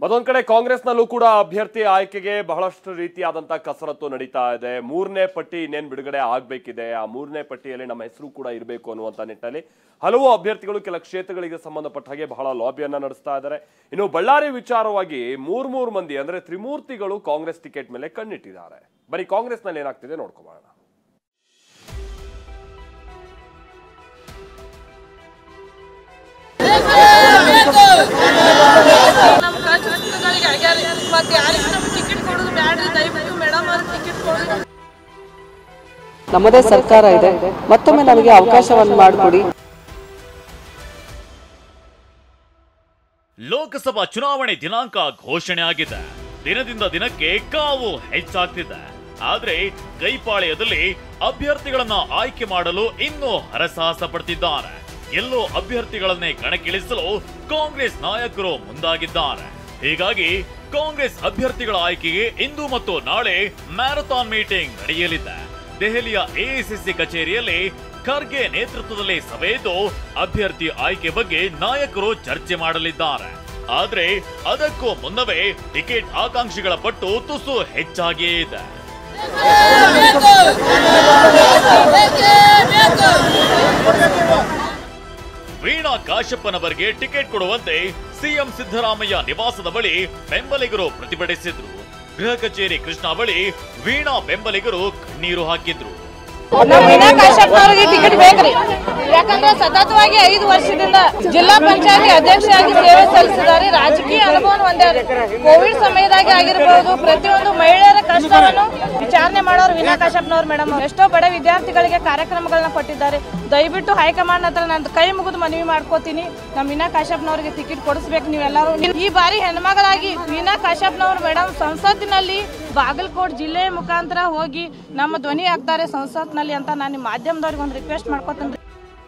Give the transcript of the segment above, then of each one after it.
ಮತ್ತೊಂದು ಕಡೆ ಕಾಂಗ್ರೆಸ್ನಲ್ಲೂ ಕೂಡ ಅಭ್ಯರ್ಥಿ ಆಯ್ಕೆಗೆ ಬಹಳಷ್ಟು ರೀತಿಯಾದಂತಹ ಕಸರತ್ತು ನಡೀತಾ ಇದೆ. ಮೂರನೇ ಪಟ್ಟಿ ಇನ್ನೇನು ಬಿಡುಗಡೆ ಆಗಬೇಕಿದೆ. ಆ ಮೂರನೇ ಪಟ್ಟಿಯಲ್ಲಿ ನಮ್ಮ ಹೆಸರು ಕೂಡ ಇರಬೇಕು ಅನ್ನುವಂಥ ನಿಟ್ಟಿನಲ್ಲಿ ಹಲವು ಅಭ್ಯರ್ಥಿಗಳು ಕೆಲ ಕ್ಷೇತ್ರಗಳಿಗೆ ಸಂಬಂಧಪಟ್ಟ ಹಾಗೆ ಬಹಳ ಲಾಬಿಯನ್ನ ನಡೆಸ್ತಾ ಇದ್ದಾರೆ. ಇನ್ನು ಬಳ್ಳಾರಿ ವಿಚಾರವಾಗಿ ಮೂರು ಮಂದಿ ಅಂದ್ರೆ ತ್ರಿಮೂರ್ತಿಗಳು ಕಾಂಗ್ರೆಸ್ ಟಿಕೆಟ್ ಮೇಲೆ ಕಣ್ಣಿಟ್ಟಿದ್ದಾರೆ. ಬರೀ ಕಾಂಗ್ರೆಸ್ನಲ್ಲಿ ಏನಾಗ್ತಿದೆ ನೋಡ್ಕೊಳ್ಳೋಣ. ನಮ್ಮದೇ ಸರ್ಕಾರ ಇದೆ, ಮತ್ತೊಮ್ಮೆ ನಮಗೆ ಅವಕಾಶವನ್ನು ಮಾಡಿಕೊಡಿ. ಲೋಕಸಭಾ ಚುನಾವಣೆ ದಿನಾಂಕ ಘೋಷಣೆ ಆಗಿದೆ. ದಿನದಿಂದ ದಿನಕ್ಕೆ ಕಾವು ಹೆಚ್ಚಾಗ್ತಿದೆ. ಆದ್ರೆ ಕೈಪಾಳ್ಯದಲ್ಲಿ ಅಭ್ಯರ್ಥಿಗಳನ್ನ ಆಯ್ಕೆ ಮಾಡಲು ಇನ್ನೂ ಹರಸಾಹಸ ಪಡ್ತಿದ್ದಾರೆ. ಎಲ್ಲೋ ಅಭ್ಯರ್ಥಿಗಳನ್ನೇ ಕಣಕ್ಕಿಳಿಸಲು ಕಾಂಗ್ರೆಸ್ ನಾಯಕರು ಮುಂದಾಗಿದ್ದಾರೆ. ಹೀಗಾಗಿ ಕಾಂಗ್ರೆಸ್ ಅಭ್ಯರ್ಥಿಗಳ ಆಯ್ಕೆಗೆ ಇಂದು ಮತ್ತು ನಾಳೆ ಮ್ಯಾರಥಾನ್ ಮೀಟಿಂಗ್ ನಡೆಯಲಿದೆ. ದೆಹಲಿಯ ಎಐಸಿಸಿ ಕಚೇರಿಯಲ್ಲಿ ಖರ್ಗೆ ನೇತೃತ್ವದಲ್ಲಿ ಸಭೆ ಇದ್ದು ಅಭ್ಯರ್ಥಿ ಆಯ್ಕೆ ಬಗ್ಗೆ ನಾಯಕರು ಚರ್ಚೆ ಮಾಡಲಿದ್ದಾರೆ. ಆದ್ರೆ ಅದಕ್ಕೂ ಮುನ್ನವೇ ಟಿಕೆಟ್ ಆಕಾಂಕ್ಷಿಗಳ ಪಟ್ಟು ತುಸು ಹೆಚ್ಚಾಗಿಯೇ ಇದೆ. ವೀಣಾ ಕಾಶಪ್ಪನವರಿಗೆ ಟಿಕೆಟ್ ಕೊಡುವಂತೆ ಸಿಎಂ ಸಿದ್ದರಾಮಯ್ಯ ನಿವಾಸದ ಬಳಿ ಬೆಂಬಲಿಗರು ಪ್ರತಿಭಟಿಸಿದ್ರು. ಗೃಹ ಕಚೇರಿ ಕೃಷ್ಣ ಬಳಿ ವೀಣಾ ಬೆಂಬಲಿಗರು ಕಣ್ಣೀರು ಹಾಕಿದ್ರು. ವೀಣಾ ಕಾಶಪ್ಪನವರಿಗೆ ಟಿಕೆಟ್ ಬೇಕ್ರಿ. ಯಾಕಂದ್ರೆ ಸತತವಾಗಿ 5 ವರ್ಷದಿಂದ ಜಿಲ್ಲಾ ಪಂಚಾಯತಿ ಅಧ್ಯಕ್ಷರಾಗಿ ಸೇವೆ ಸಲ್ಲಿಸಿದ್ದಾರೆ. ರಾಜಕೀಯ ಅನುಭವವನ್ನು ಹೊಂದಿದ್ದಾರೆ. ಕೋವಿಡ್ ಸಮಯದಾಗ ಆಗಿರಬಹುದು, ಪ್ರತಿಯೊಂದು ಮಹಿಳೆಯರ ಕಷ್ಟವನ್ನು ವಿಚಾರಣೆ ಮಾಡೋರು ವೀಣಾ ಕಾಶಪ್ಪನವರು ಮೇಡಮ್. ಎಷ್ಟೋ ಬಡ ವಿದ್ಯಾರ್ಥಿಗಳಿಗೆ ಕಾರ್ಯಕ್ರಮಗಳನ್ನ ಕೊಟ್ಟಿದ್ದಾರೆ. ದಯವಿಟ್ಟು ಹೈಕಮಾಂಡ್ ಹತ್ರ ನಾನು ಕೈ ಮುಗಿದು ಮನವಿ ಮಾಡ್ಕೋತೀನಿ, ನಮ್ಮ ವೀಣಾ ಕಾಶಪ್ಪನವರಿಗೆ ಟಿಕೆಟ್ ಕೊಡಿಸ್ಬೇಕು ನೀವೆಲ್ಲರೂ. ಈ ಬಾರಿ ಹೆಣ್ಮಗಳಾಗಿ ವೀಣಾ ಕಾಶಪ್ಪನವರು ಮೇಡಮ್ ಸಂಸತ್ತಿನಲ್ಲಿ ಬಾಗಲಕೋಟೆ ಜಿಲ್ಲೆಯ ಮುಖಾಂತರ ಹೋಗಿ ನಮ್ಮ ಧ್ವನಿ ಆಗ್ತಾರೆ ಸಂಸತ್ನಲ್ಲಿ ಅಂತ ನಾನು ಮಾಧ್ಯಮದವ್ರಿಗೆ ಒಂದು ರಿಕ್ವೆಸ್ಟ್ ಮಾಡ್ಕೋತೀನಿ.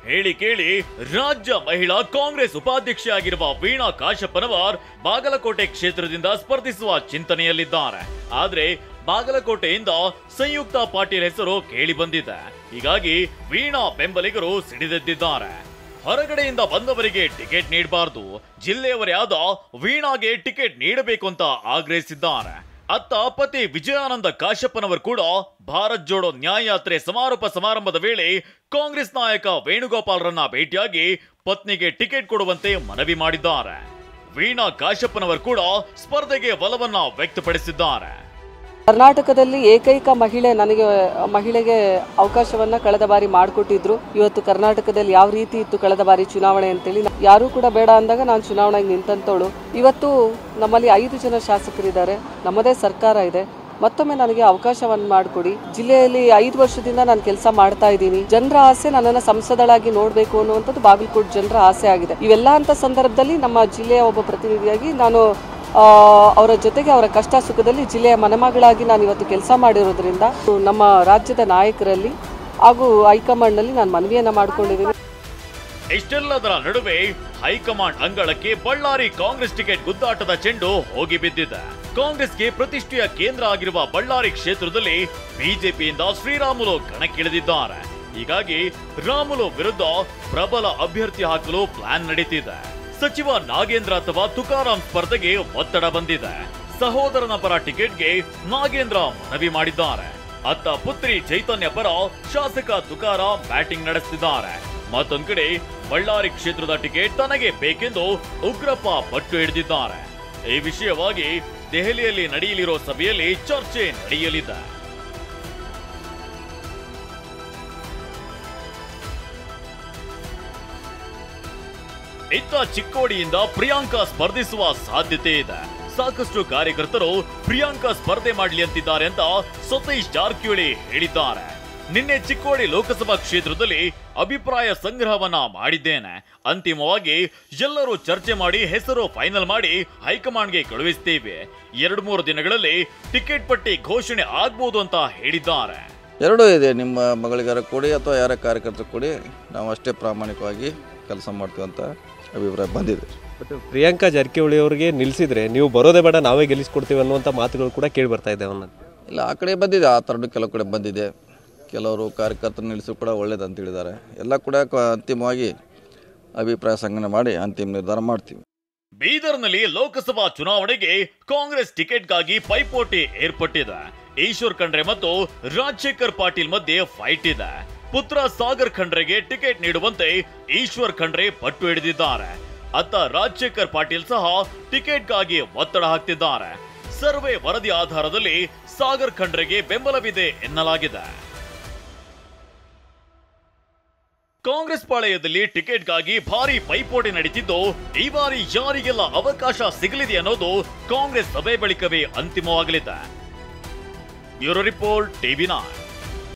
ಹೇಳಿ ಕೇಳಿ ರಾಜ್ಯ ಮಹಿಳಾ ಕಾಂಗ್ರೆಸ್ ಉಪಾಧ್ಯಕ್ಷೆಯಾಗಿರುವ ವೀಣಾ ಕಾಶಪ್ಪನವರ್ ಬಾಗಲಕೋಟೆ ಕ್ಷೇತ್ರದಿಂದ ಸ್ಪರ್ಧಿಸುವ ಚಿಂತನೆಯಲ್ಲಿದ್ದಾರೆ. ಆದ್ರೆ ಬಾಗಲಕೋಟೆಯಿಂದ ಸಂಯುಕ್ತ ಪಾಟೀಲ್ ಹೆಸರು ಕೇಳಿ ಬಂದಿದೆ. ಹೀಗಾಗಿ ವೀಣಾ ಬೆಂಬಲಿಗರು ಸಿಡಿದೆದ್ದಿದ್ದಾರೆ. ಹೊರಗಡೆಯಿಂದ ಬಂದವರಿಗೆ ಟಿಕೆಟ್ ನೀಡಬಾರದು, ಜಿಲ್ಲೆಯವರೇ ಆದ ವೀಣಾಗೆ ಟಿಕೆಟ್ ನೀಡಬೇಕು ಅಂತ ಆಗ್ರಹಿಸಿದ್ದಾರೆ. ಅತ್ತ ಪತಿ ವಿಜಯಾನಂದ ಕಾಶಪ್ಪನವರು ಕೂಡ ಭಾರತ್ ಜೋಡೋ ನ್ಯಾಯ ಯಾತ್ರೆ ಸಮಾರೋಪ ಸಮಾರಂಭದ ವೇಳೆ ಕಾಂಗ್ರೆಸ್ ನಾಯಕ ವೇಣುಗೋಪಾಲ್ರನ್ನ ಭೇಟಿಯಾಗಿ ಪತ್ನಿಗೆ ಟಿಕೆಟ್ ಕೊಡುವಂತೆ ಮನವಿ ಮಾಡಿದ್ದಾರೆ. ವೀಣಾ ಕಾಶಪ್ಪನವರು ಕೂಡ ಸ್ಪರ್ಧೆಗೆ ಒಲವನ್ನ ವ್ಯಕ್ತಪಡಿಸಿದ್ದಾರೆ. ಕರ್ನಾಟಕದಲ್ಲಿ ಏಕೈಕ ಮಹಿಳೆಗೆ ಅವಕಾಶವನ್ನ ಕಳೆದ ಬಾರಿ ಮಾಡಿಕೊಟ್ಟಿದ್ರು. ಇವತ್ತು ಕರ್ನಾಟಕದಲ್ಲಿ ಯಾವ ರೀತಿ ಇತ್ತು ಕಳೆದ ಬಾರಿ ಚುನಾವಣೆ ಅಂತೇಳಿ ಯಾರು ಕೂಡ ಬೇಡ ಅಂದಾಗ ನಾನು ಚುನಾವಣೆಗೆ ನಿಂತಂತವಳು. ಇವತ್ತು ನಮ್ಮಲ್ಲಿ 5 ಜನ ಶಾಸಕರಿದ್ದಾರೆ, ನಮ್ಮದೇ ಸರ್ಕಾರ ಇದೆ, ಮತ್ತೊಮ್ಮೆ ನನಗೆ ಅವಕಾಶವನ್ನು ಮಾಡಿಕೊಡಿ. ಜಿಲ್ಲೆಯಲ್ಲಿ 5 ವರ್ಷದಿಂದ ನಾನು ಕೆಲಸ ಮಾಡ್ತಾ ಇದ್ದೀನಿ. ಜನರ ಆಸೆ ನನ್ನನ್ನು ಸಂಸದಳಾಗಿ ನೋಡ್ಬೇಕು ಅನ್ನುವಂಥದ್ದು ಬಾಗಲಕೋಟೆ ಜನರ ಆಸೆ ಆಗಿದೆ. ಇವೆಲ್ಲ ಅಂತ ಸಂದರ್ಭದಲ್ಲಿ ನಮ್ಮ ಜಿಲ್ಲೆಯ ಒಬ್ಬ ಪ್ರತಿನಿಧಿಯಾಗಿ ನಾನು ಅವರ ಜೊತೆಗೆ ಅವರ ಕಷ್ಟ ಸುಖದಲ್ಲಿ ಜಿಲ್ಲೆಯ ಮನೆಮಗಳಾಗಿ ನಾನು ಇವತ್ತು ಕೆಲಸ ಮಾಡಿರೋದ್ರಿಂದ ನಮ್ಮ ರಾಜ್ಯದ ನಾಯಕರಲ್ಲಿ ಹಾಗೂ ಹೈಕಮಾಂಡ್ ನಲ್ಲಿ ನಾನು ಮನವಿಯನ್ನ ಮಾಡಿಕೊಂಡಿದ್ದೀನಿ. ಇಷ್ಟೆಲ್ಲದರ ನಡುವೆ ಹೈಕಮಾಂಡ್ ಅಂಗಳಕ್ಕೆ ಬಳ್ಳಾರಿ ಕಾಂಗ್ರೆಸ್ ಟಿಕೆಟ್ ಗುದ್ದಾಟದ ಚೆಂಡು ಹೋಗಿ ಬಿದ್ದಿದೆ. ಕಾಂಗ್ರೆಸ್ಗೆ ಪ್ರತಿಷ್ಠೆಯ ಕೇಂದ್ರ ಆಗಿರುವ ಬಳ್ಳಾರಿ ಕ್ಷೇತ್ರದಲ್ಲಿ ಬಿಜೆಪಿಯಿಂದ ಶ್ರೀರಾಮುಲು ಕಣಕ್ಕಿಳಿದಿದ್ದಾರೆ. ಹೀಗಾಗಿ ರಾಮುಲು ವಿರುದ್ಧ ಪ್ರಬಲ ಅಭ್ಯರ್ಥಿ ಹಾಕಲು ಪ್ಲಾನ್ ನಡೀತಿದೆ. ಸಚಿವ ನಾಗೇಂದ್ರ ಅಥವಾ ತುಕಾರಾಂ ಸ್ಪರ್ಧೆಗೆ ಒತ್ತಡ ಬಂದಿದೆ. ಸಹೋದರನ ಪರ ಟಿಕೆಟ್ಗೆ ನಾಗೇಂದ್ರ ಮನವಿ ಮಾಡಿದ್ದಾರೆ. ಅತ್ತ ಪುತ್ರಿ ಚೈತನ್ಯ ಪರ ಶಾಸಕ ತುಕಾರಾಂ ಬ್ಯಾಟಿಂಗ್ ನಡೆಸುತ್ತಿದ್ದಾರೆ. ಮತ್ತೊಂದು ಕಡೆ ಬಳ್ಳಾರಿ ಕ್ಷೇತ್ರದ ಟಿಕೆಟ್ ತನಗೆ ಬೇಕೆಂದು ಉಗ್ರಪ್ಪ ಪಟ್ಟು ಹಿಡಿದಿದ್ದಾರೆ. ಈ ವಿಷಯವಾಗಿ ದೆಹಲಿಯಲ್ಲಿ ನಡೆಯಲಿರೋ ಸಭೆಯಲ್ಲಿ ಚರ್ಚೆ ನಡೆಯಲಿದೆ. ಇತ್ತ ಚಿಕ್ಕೋಡಿಯಿಂದ ಪ್ರಿಯಾಂಕಾ ಸ್ಪರ್ಧಿಸುವ ಸಾಧ್ಯತೆ ಇದೆ. ಸಾಕಷ್ಟು ಕಾರ್ಯಕರ್ತರು ಪ್ರಿಯಾಂಕಾ ಸ್ಪರ್ಧೆ ಮಾಡಲಿ ಅಂತಿದ್ದಾರೆ ಅಂತ ಸತೀಶ್ ಜಾರಕಿಹೊಳಿ ಹೇಳಿದ್ದಾರೆ. ನಿನ್ನೆ ಚಿಕ್ಕೋಡಿ ಲೋಕಸಭಾ ಕ್ಷೇತ್ರದಲ್ಲಿ ಅಭಿಪ್ರಾಯ ಸಂಗ್ರಹವನ್ನ ಮಾಡಿದ್ದೇನೆ. ಅಂತಿಮವಾಗಿ ಎಲ್ಲರೂ ಚರ್ಚೆ ಮಾಡಿ ಹೆಸರು ಫೈನಲ್ ಮಾಡಿ ಹೈಕಮಾಂಡ್ಗೆ ಕಳುಹಿಸ್ತೇವೆ. 2-3 ದಿನಗಳಲ್ಲಿ ಟಿಕೆಟ್ ಪಟ್ಟಿ ಘೋಷಣೆ ಆಗ್ಬೋದು ಅಂತ ಹೇಳಿದ್ದಾರೆ. ಎರಡೂ ಇದೆ, ನಿಮ್ಮ ಮಗಳಿಗಾರ ಕೊಡಿ ಅಥವಾ ಯಾರ ಕಾರ್ಯಕರ್ತರು ಕೊಡಿ, ನಾವು ಅಷ್ಟೇ ಪ್ರಾಮಾಣಿಕವಾಗಿ ಕೆಲಸ ಮಾಡ್ತೀವಿ ಅಂತ ಅಭಿಪ್ರಾಯ ಬಂದಿದೆ. ಬಟ್ ಪ್ರಿಯಾಂಕಾ ಜಾರಕಿಹೊಳಿ ಅವರಿಗೆ ನಿಲ್ಲಿಸಿದ್ರೆ ನೀವು ಬರೋದೇ ಬೇಡ ನಾವೇ ಗೆಲ್ಲಿಸ್ಕೊಡ್ತೀವಿ ಅನ್ನುವಂಥ ಮಾತುಗಳು ಕೂಡ ಕೇಳಿ ಬರ್ತಾ ಇದೆ. ಇಲ್ಲ, ಆ ಕಡೆ ಬಂದಿದೆ, ಆ ಥರದ್ದು ಕೆಲವು ಕಡೆ ಬಂದಿದೆ. ಕೆಲವರು ಕಾರ್ಯಕರ್ತರು ನಿಲ್ಲಿಸಿ ಕೂಡ ಒಳ್ಳೇದಂತ ಹೇಳಿದ್ದಾರೆ. ಎಲ್ಲ ಕೂಡ ಅಂತಿಮವಾಗಿ ಅಭಿಪ್ರಾಯ ಸಂಗ್ರಹಣೆ ಮಾಡಿ ಅಂತಿಮ ನಿರ್ಧಾರ ಮಾಡ್ತೀವಿ. ಬೀದರ್ನಲ್ಲಿ ಲೋಕಸಭಾ ಚುನಾವಣೆಗೆ ಕಾಂಗ್ರೆಸ್ ಟಿಕೆಟ್ಗಾಗಿ ಪೈಪೋಟಿ ಏರ್ಪಟ್ಟಿದೆ. ಈಶ್ವರ್ ಖಂಡ್ರೆ ಮತ್ತು ರಾಜಶೇಖರ್ ಪಾಟೀಲ್ ಮಧ್ಯೆ ಫೈಟ್ ಇದೆ. ಪುತ್ರ ಸಾಗರ್ ಖಂಡ್ರೆಗೆ ಟಿಕೆಟ್ ನೀಡುವಂತೆ ಈಶ್ವರ್ ಖಂಡ್ರೆ ಪಟ್ಟು ಹಿಡಿದಿದ್ದಾರೆ. ಅತ್ತ ರಾಜಶೇಖರ್ ಪಾಟೀಲ್ ಸಹ ಟಿಕೆಟ್ಗಾಗಿ ಒತ್ತಡ ಹಾಕ್ತಿದ್ದಾರೆ. ಸರ್ವೆ ವರದಿ ಆಧಾರದಲ್ಲಿ ಸಾಗರ್ ಖಂಡ್ರೆಗೆ ಬೆಂಬಲವಿದೆ ಎನ್ನಲಾಗಿದೆ. ಕಾಂಗ್ರೆಸ್ ಪಾಳೆಯದಲ್ಲಿ ಟಿಕೆಟ್ಗಾಗಿ ಭಾರಿ ಪೈಪೋಟಿ ನಡೀತಿದ್ದು, ಈ ಬಾರಿ ಯಾರಿಗೆಲ್ಲ ಅವಕಾಶ ಸಿಗಲಿದೆ ಅನ್ನೋದು ಕಾಂಗ್ರೆಸ್ ಸಭೆ ಬಳಿಕವೇ ಅಂತಿಮವಾಗಲಿದೆ. Bureau report, TV9.